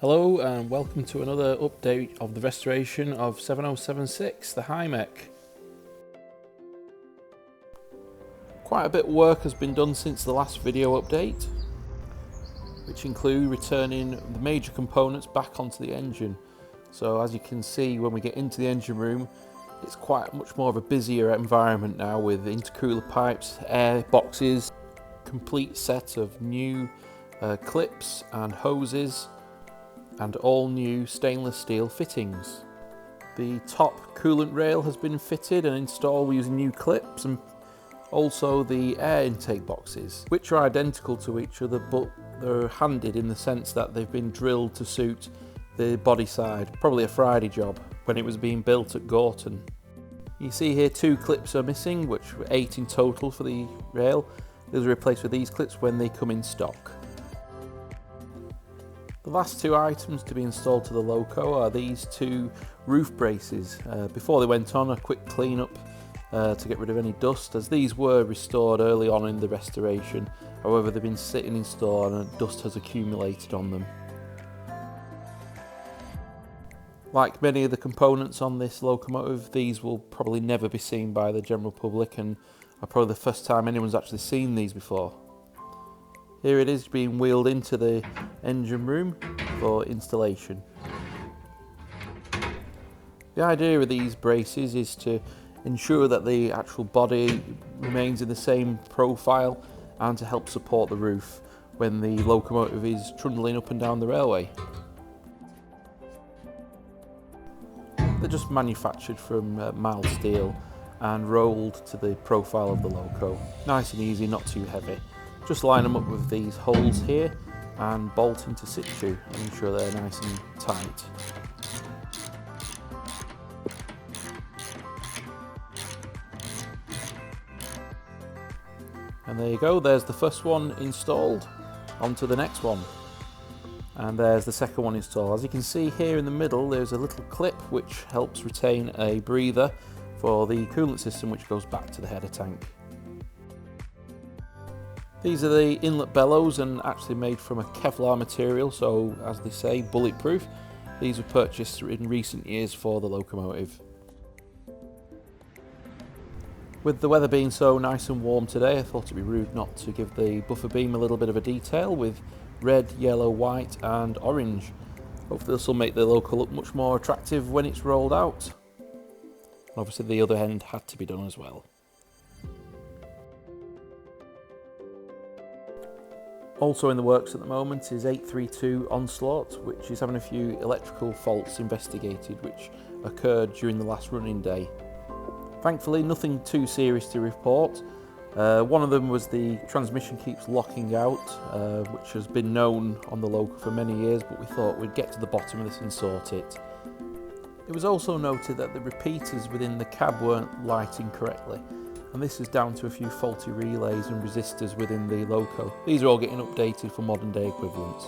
Hello and welcome to another update of the restoration of 7076, the Hymek. Quite a bit of work has been done since the last video update, which include returning the major components back onto the engine. So as you can see, when we get into the engine room, it's quite much more of a busier environment now, with intercooler pipes, air boxes, complete set of new clips and hoses, and all new stainless steel fittings. The top coolant rail has been fitted and installed using new clips, and also the air intake boxes, which are identical to each other, but they're handed in the sense that they've been drilled to suit the body side. Probably a Friday job when it was being built at Gorton. You see here 2 clips are missing, which were 8 in total for the rail. These are replaced with these clips when they come in stock. The last 2 items to be installed to the Loco are these 2 roof braces. Before they went on, a quick clean up to get rid of any dust, as these were restored early on in the restoration. However, they've been sitting in store and dust has accumulated on them. Like many of the components on this locomotive, these will probably never be seen by the general public, and are probably the first time anyone's actually seen these before. Here it is being wheeled into the engine room for installation. The idea of these braces is to ensure that the actual body remains in the same profile and to help support the roof when the locomotive is trundling up and down the railway. They're just manufactured from mild steel and rolled to the profile of the Loco. Nice and easy, not too heavy. Just line them up with these holes here and bolt into situ and ensure they're nice and tight. And there you go, there's the first one installed. On to the next one. And there's the second one installed. As you can see here in the middle, there's a little clip which helps retain a breather for the coolant system, which goes back to the header tank. These are the inlet bellows, and actually made from a Kevlar material, so as they say, bulletproof. These were purchased in recent years for the locomotive. With the weather being so nice and warm today, I thought it'd be rude not to give the buffer beam a little bit of a detail with red, yellow, white and orange. Hopefully this will make the Loco look much more attractive when it's rolled out. Obviously the other end had to be done as well. Also in the works at the moment is 832 Onslaught, which is having a few electrical faults investigated which occurred during the last running day. Thankfully nothing too serious to report. One of them was the transmission keeps locking out, which has been known on the Loco for many years, but we thought we'd get to the bottom of this and sort it. It was also noted that the repeaters within the cab weren't lighting correctly, and this is down to a few faulty relays and resistors within the Loco. These are all getting updated for modern day equivalents.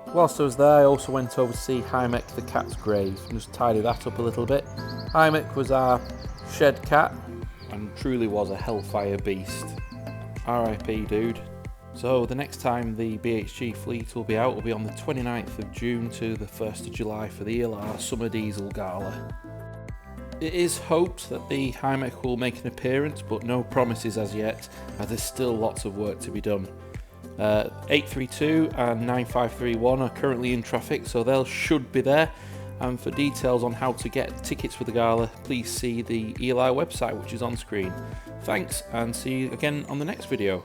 Whilst I was there, I also went over to see Hymek the cat's grave and just tidy that up a little bit. Hymek was our shed cat and truly was a hellfire beast. RIP dude. So the next time the BHG fleet will be out will be on the 29th of June to the 1st of July for the ELR Summer Diesel Gala. It is hoped that the Hymek will make an appearance, but no promises as yet, as there's still lots of work to be done. 832 and 9531 are currently in traffic, so they should be there. And for details on how to get tickets for the gala, please see the ELI website, which is on screen. Thanks, and see you again on the next video.